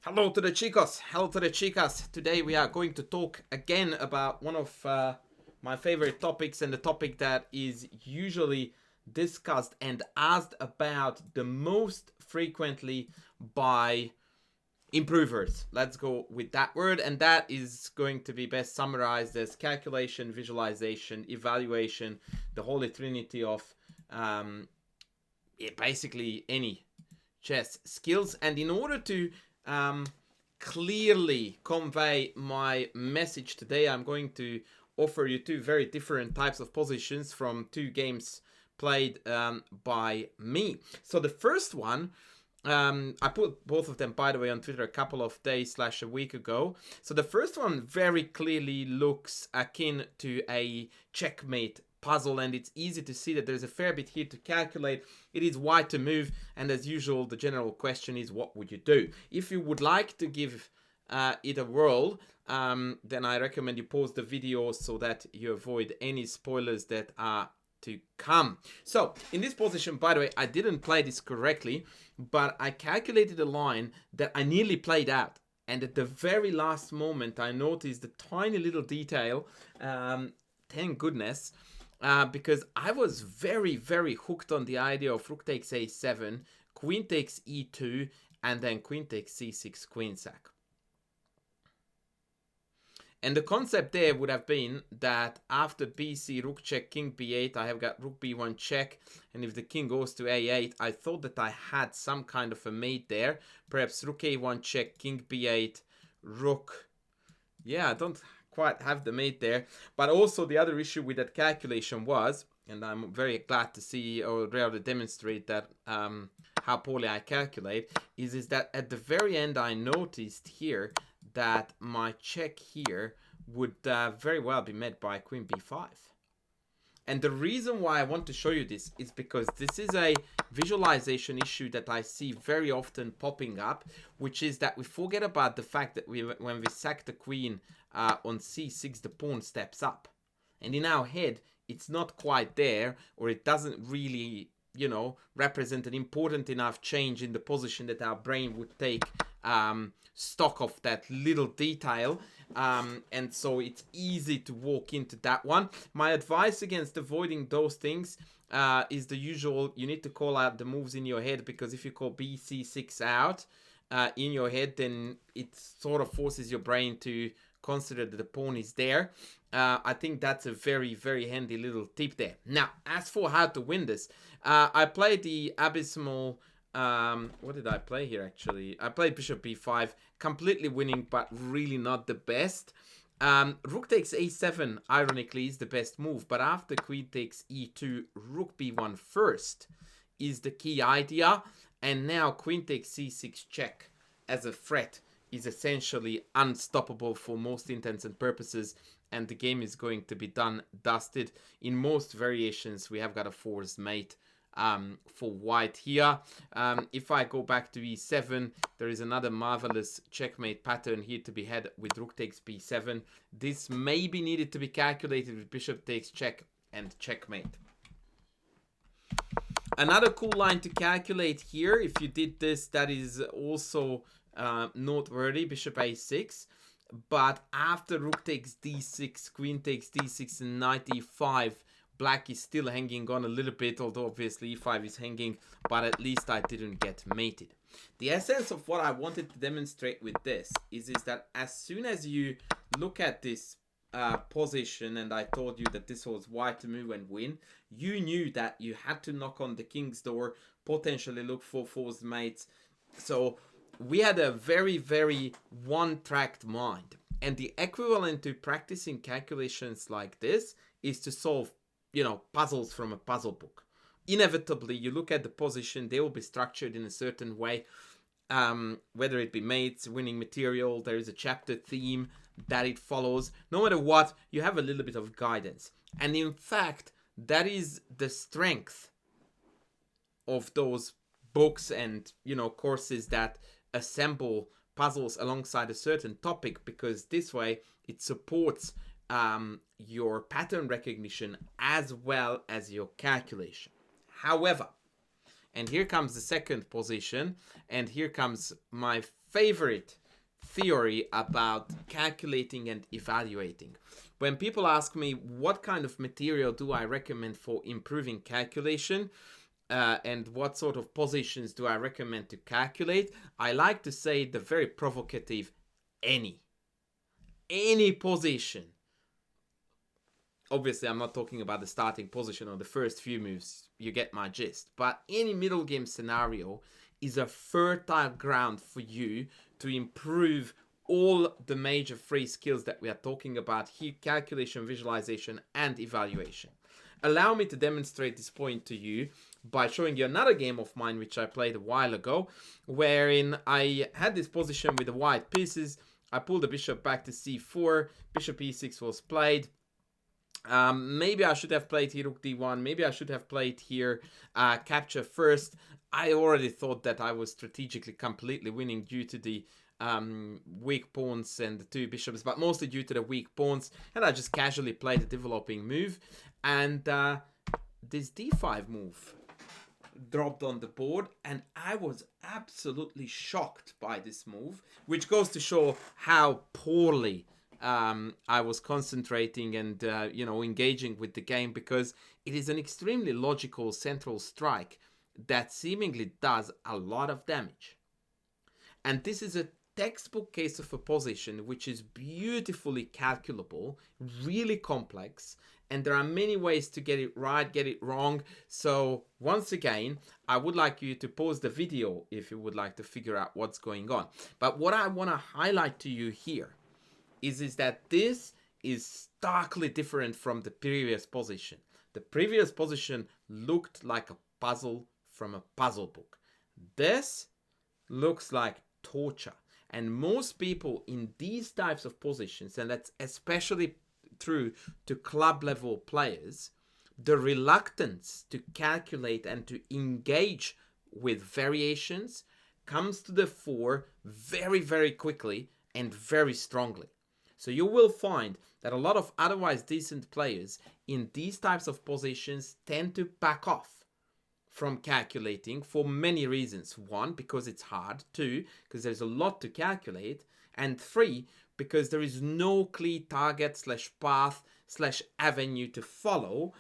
Hello to the chicos, hello to the chicas. Today we are going to talk again about one of my favorite topics, and the topic that is usually discussed and asked about the most frequently by improvers. Let's go with that word, and that is going to be best summarized as calculation, visualization, evaluation, the holy trinity of basically any chess skills. And in order to clearly convey my message today, I'm going to offer you two very different types of positions from two games played by me. So the first one, I put both of them, by the way, on Twitter a couple of days / a week ago. So the first one very clearly looks akin to a checkmate puzzle, and it's easy to see that there's a fair bit here to calculate. It is white to move, and as usual, the general question is, what would you do? If you would like to give it a whirl, then I recommend you pause the video so that you avoid any spoilers that are to come. So in this position, by the way, I didn't play this correctly, but I calculated a line that I nearly played out, and at the very last moment I noticed the tiny little detail. Thank goodness, because I was very hooked on the idea of rook takes a7, queen takes e2, and then queen takes c6, queen sack. And the concept there would have been that after bc, rook check, king b8, I have got rook b1 check, and if the king goes to a8, I thought that I had some kind of a mate there. Perhaps rook a1 check, king b8, rook... Yeah, I don't quite have the mate there. But also the other issue with that calculation was, and I'm very glad to see or rather demonstrate that how poorly I calculate, is that at the very end I noticed here that my check here would very well be met by queen b5. And the reason why I want to show you this is because this is a visualization issue that I see very often popping up, which is that we forget about the fact that when we sack the queen on c6, the pawn steps up. And in our head, it's not quite there, or it doesn't really, represent an important enough change in the position that our brain would take stock of that little detail. And so it's easy to walk into that one. My advice against avoiding those things is the usual. You need to call out the moves in your head, because if you call bc6 out in your head, then it sort of forces your brain to consider that the pawn is there. I think that's a very handy little tip there. Now, as for how to win this, I played the abysmal... what did I play here actually? I played bishop b5, completely winning, but really not the best. Rook takes a7, ironically, is the best move, but after queen takes e2, rook b1 first is the key idea, and now queen takes c6 check as a threat is essentially unstoppable for most intents and purposes, and the game is going to be done, dusted. In most variations, we have got a forced mate for white here. If I go back to e7, there is another marvelous checkmate pattern here to be had with rook takes b7. This may be needed to be calculated with bishop takes check and checkmate. Another cool line to calculate here, if you did this, that is also noteworthy, bishop a6. But after rook takes d6, queen takes d6, and knight e5, black is still hanging on a little bit, although obviously e5 is hanging, but at least I didn't get mated. The essence of what I wanted to demonstrate with this is that as soon as you look at this position, and I told you that this was white to move and win, you knew that you had to knock on the king's door, potentially look for forced mates. So we had a very one-tracked mind. And the equivalent to practicing calculations like this is to solve puzzles from a puzzle book. Inevitably, you look at the position, they will be structured in a certain way, whether it be mates, winning material, there is a chapter theme that it follows. No matter what, you have a little bit of guidance. And in fact, that is the strength of those books and, courses that assemble puzzles alongside a certain topic, because this way it supports your pattern recognition as well as your calculation. However, And here comes the second position. And here comes my favorite theory about calculating and evaluating. When people ask me what kind of material do I recommend for improving calculation, and what sort of positions do I recommend to calculate, I like to say the very provocative any position. Obviously, I'm not talking about the starting position or the first few moves. You get my gist. But any middle game scenario is a fertile ground for you to improve all the major three skills that we are talking about here: calculation, visualization, and evaluation. Allow me to demonstrate this point to you by showing you another game of mine which I played a while ago, wherein I had this position with the white pieces. I pulled the bishop back to c4, bishop e6 was played. Maybe I should have played here rook d1, maybe I should have played here capture first. I already thought that I was strategically completely winning due to the weak pawns and the two bishops, but mostly due to the weak pawns, and I just casually played a developing move, and this d5 move dropped on the board, and I was absolutely shocked by this move, which goes to show how poorly I was concentrating and engaging with the game, because it is an extremely logical central strike that seemingly does a lot of damage. And this is a textbook case of a position which is beautifully calculable, really complex, and there are many ways to get it right, get it wrong. So once again, I would like you to pause the video if you would like to figure out what's going on. But what I want to highlight to you here is that this is starkly different from the previous position. The previous position looked like a puzzle from a puzzle book. This looks like torture. And most people in these types of positions, and that's especially true to club level players, the reluctance to calculate and to engage with variations comes to the fore very, very quickly and very strongly. So you will find that a lot of otherwise decent players in these types of positions tend to back off from calculating for many reasons. One, because it's hard. Two, because there's a lot to calculate. And three, because there is no clear target / path / avenue to follow,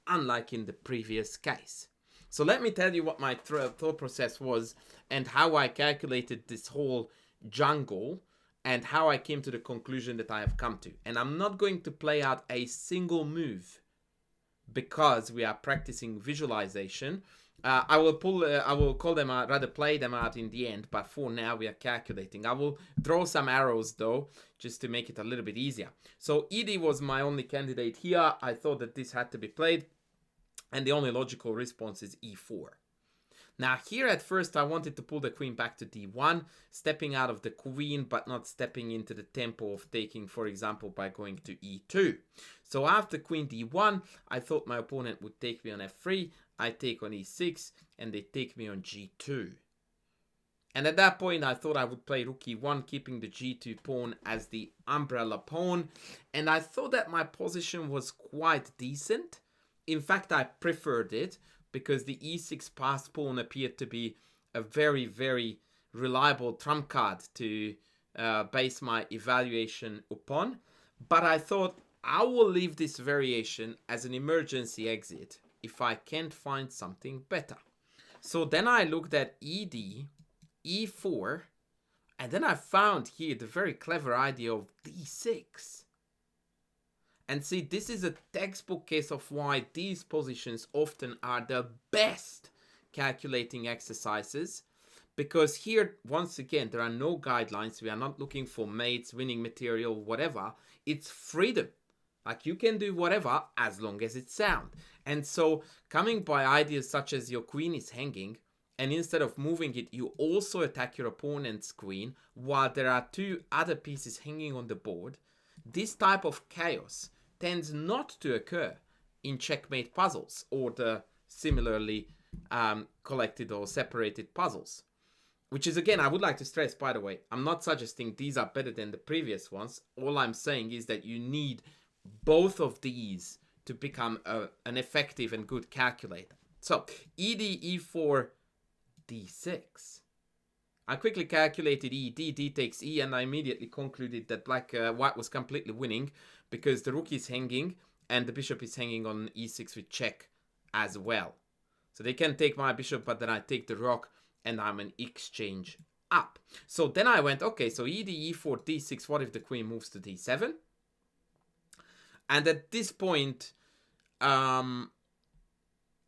unlike in the previous case. So let me tell you what my thought process was and how I calculated this whole jungle and how I came to the conclusion that I have come to. And I'm not going to play out a single move because we are practicing visualization. I will call them out, rather play them out in the end, but for now we are calculating. I will draw some arrows though, just to make it a little bit easier. So ED was my only candidate here. I thought that this had to be played, and the only logical response is E4. Now here at first I wanted to pull the queen back to D1, stepping out of the queen but not stepping into the tempo of taking, for example, by going to E2. So after queen D1, I thought my opponent would take me on F3, I take on E6, and they take me on G2. And at that point I thought I would play rook E1, keeping the G2 pawn as the umbrella pawn, and I thought that my position was quite decent. In fact, I preferred it, because the E6 passed pawn appeared to be a very, very reliable trump card to base my evaluation upon. But I thought I will leave this variation as an emergency exit if I can't find something better. So then I looked at ED, E4, and then I found here the very clever idea of D6. And see, this is a textbook case of why these positions often are the best calculating exercises. Because here, once again, there are no guidelines. We are not looking for mates, winning material, whatever. It's freedom. Like, you can do whatever as long as it's sound. And so, coming by ideas such as your queen is hanging, and instead of moving it, you also attack your opponent's queen, while there are two other pieces hanging on the board. This type of chaos tends not to occur in checkmate puzzles or the similarly collected or separated puzzles. Which is, again, I would like to stress, by the way, I'm not suggesting these are better than the previous ones. All I'm saying is that you need both of these to become an effective and good calculator. So ed e4 d6. I quickly calculated e, d takes e, and I immediately concluded that white was completely winning because the rook is hanging and the bishop is hanging on e6 with check as well. So they can take my bishop, but then I take the rook and I'm an exchange up. So then I went, okay, so ed e4 d6, what if the queen moves to d7? And at this point,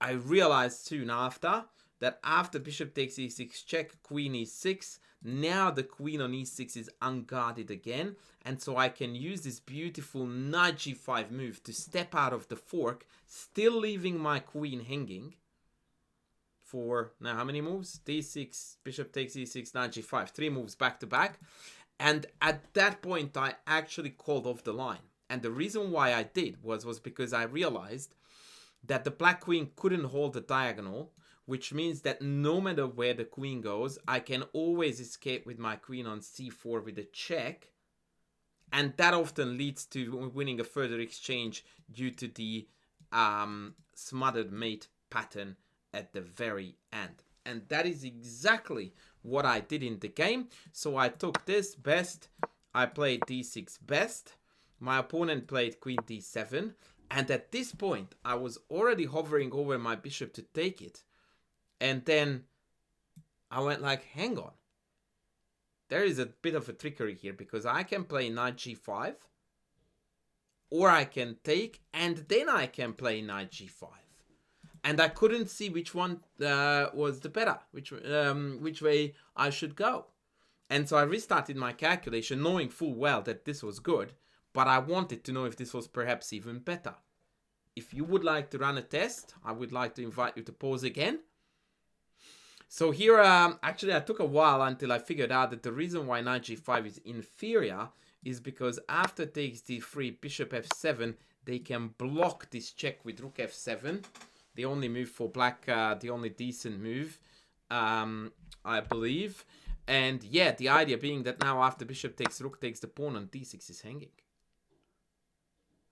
I realized soon after that after bishop takes e6 check, queen e6, now the queen on e6 is unguarded again, and so I can use this beautiful knight g5 move to step out of the fork, still leaving my queen hanging for, now how many moves? d6, bishop takes e6, knight g5, 3 moves back to back. And at that point I actually called off the line, and the reason why I did was because I realized that the black queen couldn't hold the diagonal, which means that no matter where the queen goes, I can always escape with my queen on c4 with a check, and that often leads to winning a further exchange due to the smothered mate pattern at the very end. And that is exactly what I did in the game. So I took this best, I played d6 best, my opponent played queen d7, and at this point I was already hovering over my bishop to take it. And then I went like, hang on. There is a bit of a trickery here, because I can play knight g5, or I can take, and then I can play knight g5. And I couldn't see which one was the better, which way I should go. And so I restarted my calculation, knowing full well that this was good, but I wanted to know if this was perhaps even better. If you would like to run a test, I would like to invite you to pause again. So here, actually I took a while until I figured out that the reason why knight g5 is inferior is because after takes d3, bishop f7, they can block this check with rook f7. The only move for black, the only decent move, I believe. And yeah, the idea being that now after bishop takes rook takes the pawn on d6 is hanging.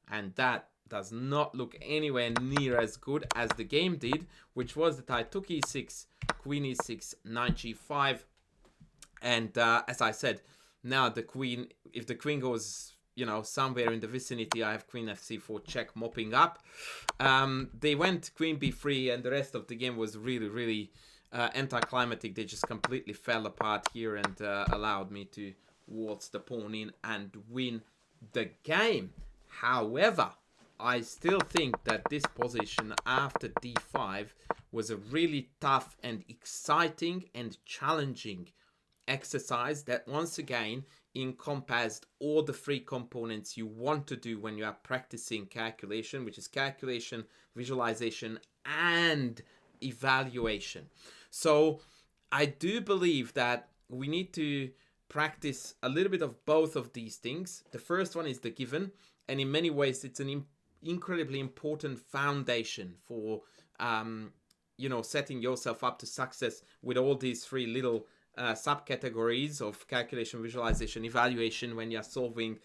And that does not look anywhere near as good as the game did, which was that I took e6, queen e6, knight g5, and as I said, now the queen, if the queen goes, you know, somewhere in the vicinity, I have queen fc4 check mopping up. They went queen b3, and the rest of the game was really anticlimactic. They just completely fell apart here and allowed me to waltz the pawn in and win the game. However, I still think that this position after d5 was a really tough and exciting and challenging exercise that once again encompassed all the three components you want to do when you are practicing calculation, which is calculation, visualization, and evaluation. So I do believe that we need to practice a little bit of both of these things. The first one is the given, and in many ways it's an incredibly important foundation for you know, setting yourself up to success with all these three little subcategories of calculation, visualization, evaluation when you're solving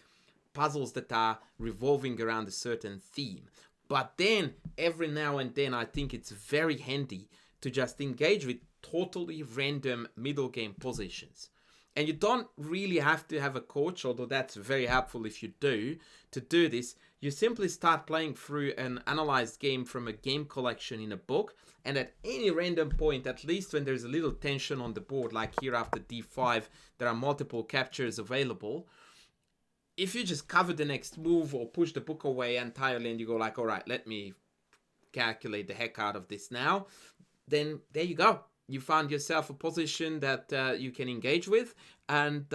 puzzles that are revolving around a certain theme. But then every now and then I think it's very handy to just engage with totally random middle game positions. And you don't really have to have a coach, although that's very helpful if you do, to do this. You simply start playing through an analyzed game from a game collection in a book, and at any random point, at least when there's a little tension on the board, like here after d5, there are multiple captures available. If you just cover the next move or push the book away entirely and you go like, all right, let me calculate the heck out of this now, then there you go. You found yourself a position that you can engage with and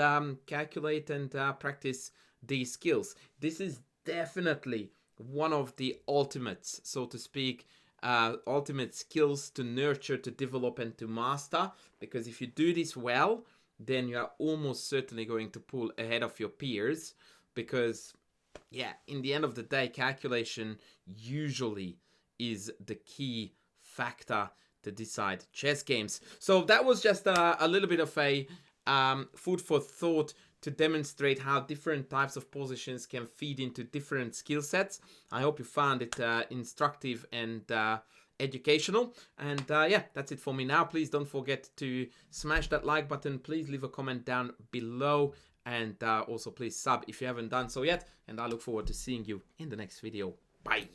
calculate and practice these skills. This is definitely one of the ultimates, so to speak, ultimate skills to nurture, to develop, and to master. Because if you do this well, then you are almost certainly going to pull ahead of your peers. Because, yeah, in the end of the day, calculation usually is the key factor to decide chess games. So that was just a little bit of a food for thought to demonstrate how different types of positions can feed into different skill sets. I hope you found it instructive and educational. And yeah, that's it for me now. Please don't forget to smash that like button. Please leave a comment down below, and also please sub if you haven't done so yet. And I look forward to seeing you in the next video. Bye.